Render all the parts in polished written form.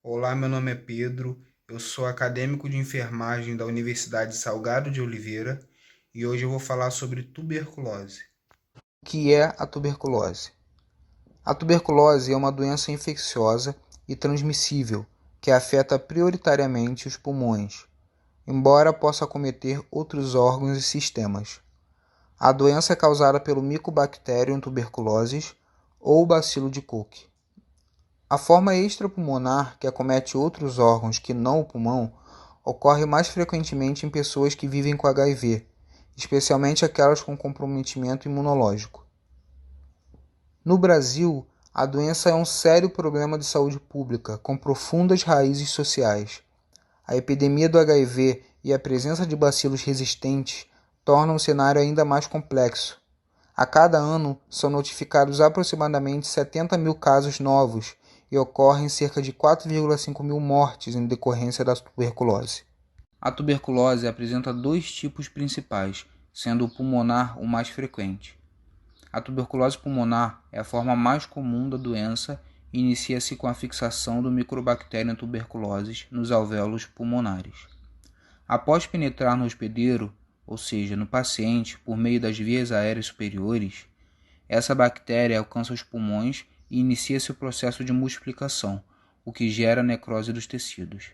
Olá, meu nome é Pedro, eu sou acadêmico de enfermagem da Universidade Salgado de Oliveira e hoje eu vou falar sobre tuberculose. O que é a tuberculose? A tuberculose é uma doença infecciosa e transmissível que afeta prioritariamente os pulmões, embora possa acometer outros órgãos e sistemas. A doença é causada pelo Mycobacterium tuberculosis ou bacilo de Koch. A forma extrapulmonar, que acomete outros órgãos que não o pulmão, ocorre mais frequentemente em pessoas que vivem com HIV, especialmente aquelas com comprometimento imunológico. No Brasil, a doença é um sério problema de saúde pública, com profundas raízes sociais. A epidemia do HIV e a presença de bacilos resistentes tornam o cenário ainda mais complexo. A cada ano, são notificados aproximadamente 70 mil casos novos e ocorrem cerca de 4,5 mil mortes em decorrência da tuberculose. A tuberculose apresenta dois tipos principais, sendo o pulmonar o mais frequente. A tuberculose pulmonar é a forma mais comum da doença e inicia-se com a fixação do Mycobacterium tuberculosis nos alvéolos pulmonares. Após penetrar no hospedeiro, ou seja, no paciente, por meio das vias aéreas superiores, essa bactéria alcança os pulmões e inicia-se o processo de multiplicação, o que gera necrose dos tecidos.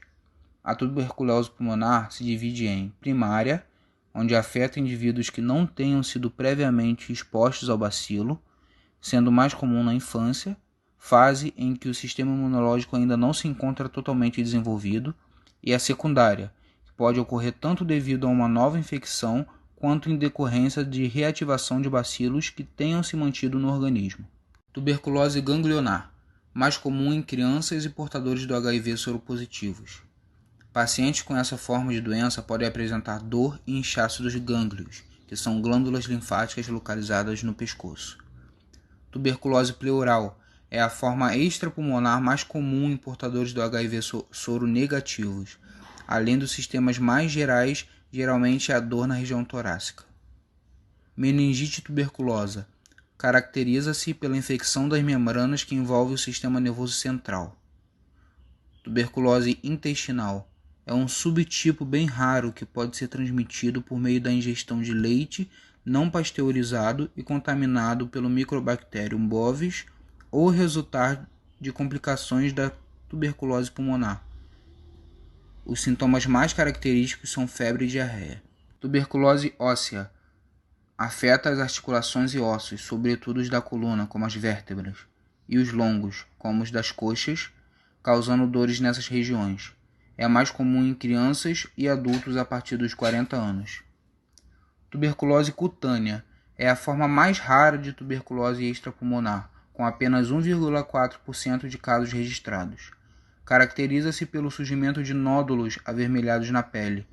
A tuberculose pulmonar se divide em primária, onde afeta indivíduos que não tenham sido previamente expostos ao bacilo, sendo mais comum na infância, fase em que o sistema imunológico ainda não se encontra totalmente desenvolvido, e a secundária, que pode ocorrer tanto devido a uma nova infecção quanto em decorrência de reativação de bacilos que tenham se mantido no organismo. Tuberculose ganglionar, mais comum em crianças e portadores do HIV soropositivos. Pacientes com essa forma de doença podem apresentar dor e inchaço dos gânglios, que são glândulas linfáticas localizadas no pescoço. Tuberculose pleural é a forma extrapulmonar mais comum em portadores do HIV soro negativos, além dos sistemas mais gerais, geralmente a dor na região torácica. Meningite tuberculosa caracteriza-se pela infecção das membranas que envolvem o sistema nervoso central. Tuberculose intestinal é um subtipo bem raro que pode ser transmitido por meio da ingestão de leite não pasteurizado e contaminado pelo Mycobacterium bovis ou resultar de complicações da tuberculose pulmonar. Os sintomas mais característicos são febre e diarreia. Tuberculose óssea afeta as articulações e ossos, sobretudo os da coluna, como as vértebras, e os longos, como os das coxas, causando dores nessas regiões. É mais comum em crianças e adultos a partir dos 40 anos. Tuberculose cutânea é a forma mais rara de tuberculose extrapulmonar, com apenas 1,4% de casos registrados. Caracteriza-se pelo surgimento de nódulos avermelhados na pele.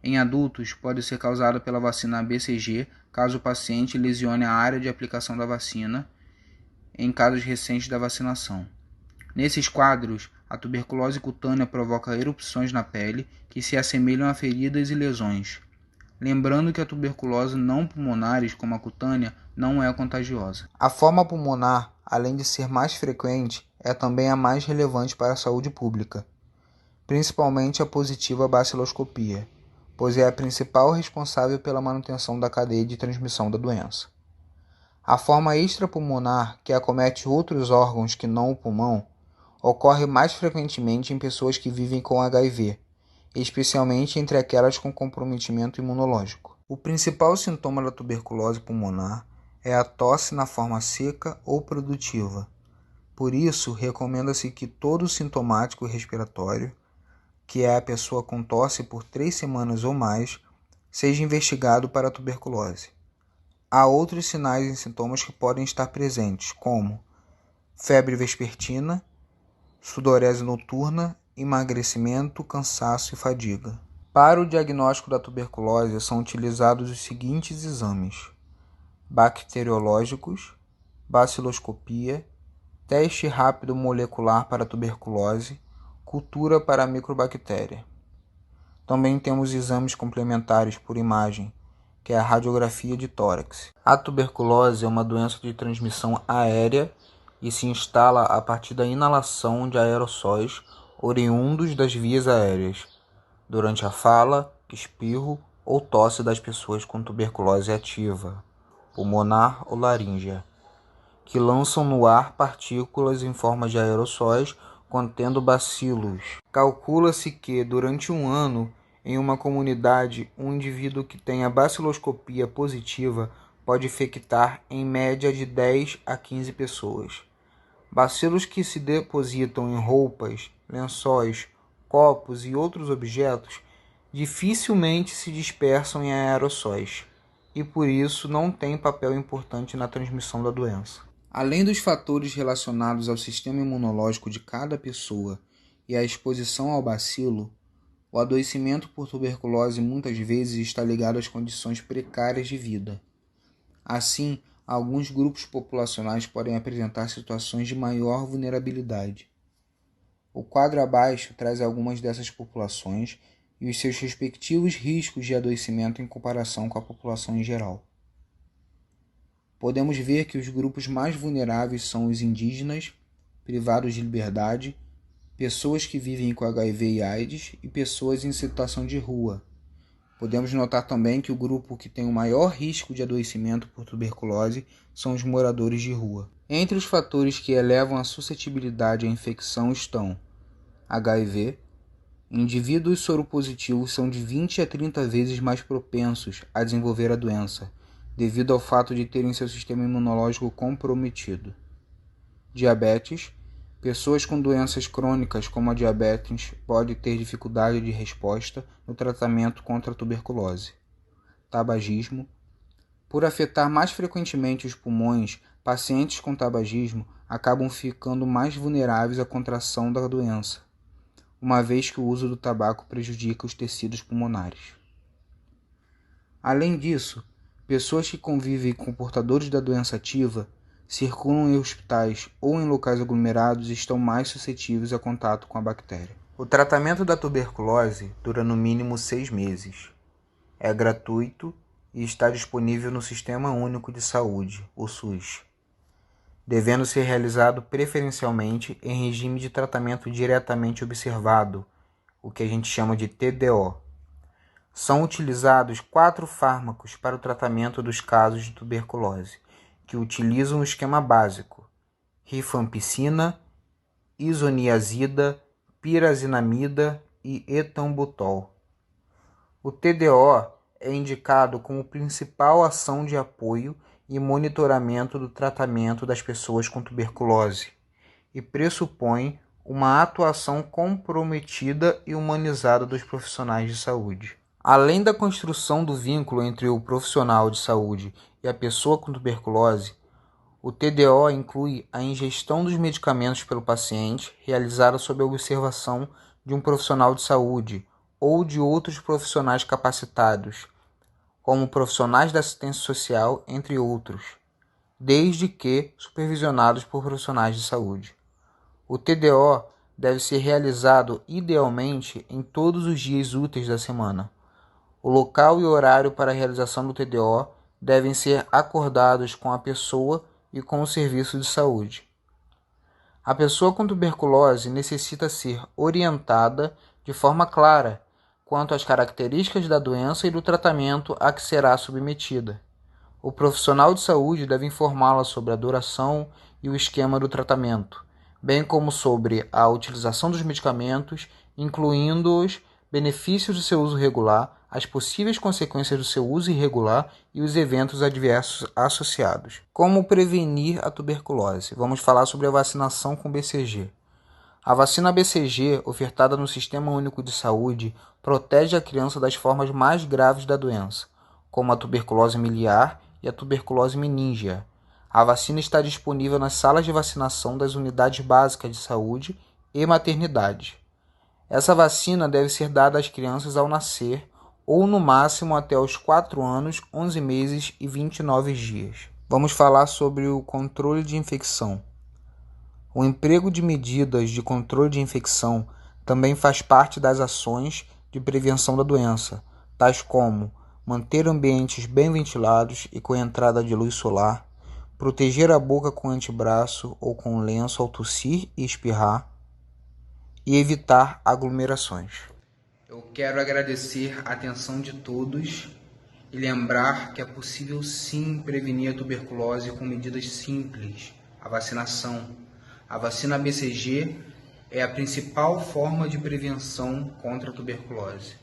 Em adultos, pode ser causada pela vacina BCG, caso o paciente lesione a área de aplicação da vacina, em casos recentes da vacinação. Nesses quadros, a tuberculose cutânea provoca erupções na pele que se assemelham a feridas e lesões. Lembrando que a tuberculose não pulmonares, como a cutânea, não é contagiosa. A forma pulmonar, além de ser mais frequente, é também a mais relevante para a saúde pública, principalmente a positiva baciloscopia, pois é a principal responsável pela manutenção da cadeia de transmissão da doença. A forma extrapulmonar, que acomete outros órgãos que não o pulmão, ocorre mais frequentemente em pessoas que vivem com HIV, especialmente entre aquelas com comprometimento imunológico. O principal sintoma da tuberculose pulmonar é a tosse na forma seca ou produtiva. Por isso, recomenda-se que todo sintomático respiratório, que é a pessoa com tosse por 3 semanas ou mais, seja investigado para a tuberculose. Há outros sinais e sintomas que podem estar presentes, como febre vespertina, sudorese noturna, emagrecimento, cansaço e fadiga. Para o diagnóstico da tuberculose são utilizados os seguintes exames: bacteriológicos, baciloscopia, teste rápido molecular para tuberculose, cultura para a microbactéria. Também temos exames complementares por imagem, que é a radiografia de tórax. A tuberculose é uma doença de transmissão aérea e se instala a partir da inalação de aerossóis oriundos das vias aéreas, durante a fala, espirro ou tosse das pessoas com tuberculose ativa, pulmonar ou laríngea, que lançam no ar partículas em forma de aerossóis contendo bacilos. Calcula-se que, durante um ano, em uma comunidade, um indivíduo que tenha baciloscopia positiva pode infectar em média de 10 a 15 pessoas. Bacilos que se depositam em roupas, lençóis, copos e outros objetos dificilmente se dispersam em aerossóis e, por isso, não têm papel importante na transmissão da doença. Além dos fatores relacionados ao sistema imunológico de cada pessoa e à exposição ao bacilo, o adoecimento por tuberculose muitas vezes está ligado às condições precárias de vida. Assim, alguns grupos populacionais podem apresentar situações de maior vulnerabilidade. O quadro abaixo traz algumas dessas populações e os seus respectivos riscos de adoecimento em comparação com a população em geral. Podemos ver que os grupos mais vulneráveis são os indígenas, privados de liberdade, pessoas que vivem com HIV e AIDS e pessoas em situação de rua. Podemos notar também que o grupo que tem o maior risco de adoecimento por tuberculose são os moradores de rua. Entre os fatores que elevam a suscetibilidade à infecção estão HIV. Indivíduos soropositivos são de 20 a 30 vezes mais propensos a desenvolver a doença, devido ao fato de terem seu sistema imunológico comprometido. Diabetes. Pessoas com doenças crônicas como a diabetes podem ter dificuldade de resposta no tratamento contra a tuberculose. Tabagismo. Por afetar mais frequentemente os pulmões, pacientes com tabagismo acabam ficando mais vulneráveis à contração da doença, uma vez que o uso do tabaco prejudica os tecidos pulmonares. Além disso, pessoas que convivem com portadores da doença ativa, circulam em hospitais ou em locais aglomerados estão mais suscetíveis a contato com a bactéria. O tratamento da tuberculose dura no mínimo 6 meses. É gratuito e está disponível no Sistema Único de Saúde, o SUS, devendo ser realizado preferencialmente em regime de tratamento diretamente observado, o que a gente chama de TDO. São utilizados 4 fármacos para o tratamento dos casos de tuberculose, que utilizam o esquema básico: rifampicina, isoniazida, pirazinamida e etambutol. O TDO é indicado como principal ação de apoio e monitoramento do tratamento das pessoas com tuberculose e pressupõe uma atuação comprometida e humanizada dos profissionais de saúde. Além da construção do vínculo entre o profissional de saúde e a pessoa com tuberculose, o TDO inclui a ingestão dos medicamentos pelo paciente realizada sob a observação de um profissional de saúde ou de outros profissionais capacitados, como profissionais da assistência social, entre outros, desde que supervisionados por profissionais de saúde. O TDO deve ser realizado idealmente em todos os dias úteis da semana. O local e horário para a realização do TDO devem ser acordados com a pessoa e com o serviço de saúde. A pessoa com tuberculose necessita ser orientada de forma clara quanto às características da doença e do tratamento a que será submetida. O profissional de saúde deve informá-la sobre a duração e o esquema do tratamento, bem como sobre a utilização dos medicamentos, incluindo os benefícios do seu uso regular, as possíveis consequências do seu uso irregular e os eventos adversos associados. Como prevenir a tuberculose? Vamos falar sobre a vacinação com BCG. A vacina BCG, ofertada no Sistema Único de Saúde, protege a criança das formas mais graves da doença, como a tuberculose miliar e a tuberculose meníngea. A vacina está disponível nas salas de vacinação das unidades básicas de saúde e maternidades. Essa vacina deve ser dada às crianças ao nascer ou no máximo até os 4 anos, 11 meses e 29 dias. Vamos falar sobre o controle de infecção. O emprego de medidas de controle de infecção também faz parte das ações de prevenção da doença, tais como manter ambientes bem ventilados e com entrada de luz solar, proteger a boca com antebraço ou com lenço ao tossir e espirrar, e evitar aglomerações. Eu quero agradecer a atenção de todos e lembrar que é possível sim prevenir a tuberculose com medidas simples, a vacinação. A vacina BCG é a principal forma de prevenção contra a tuberculose.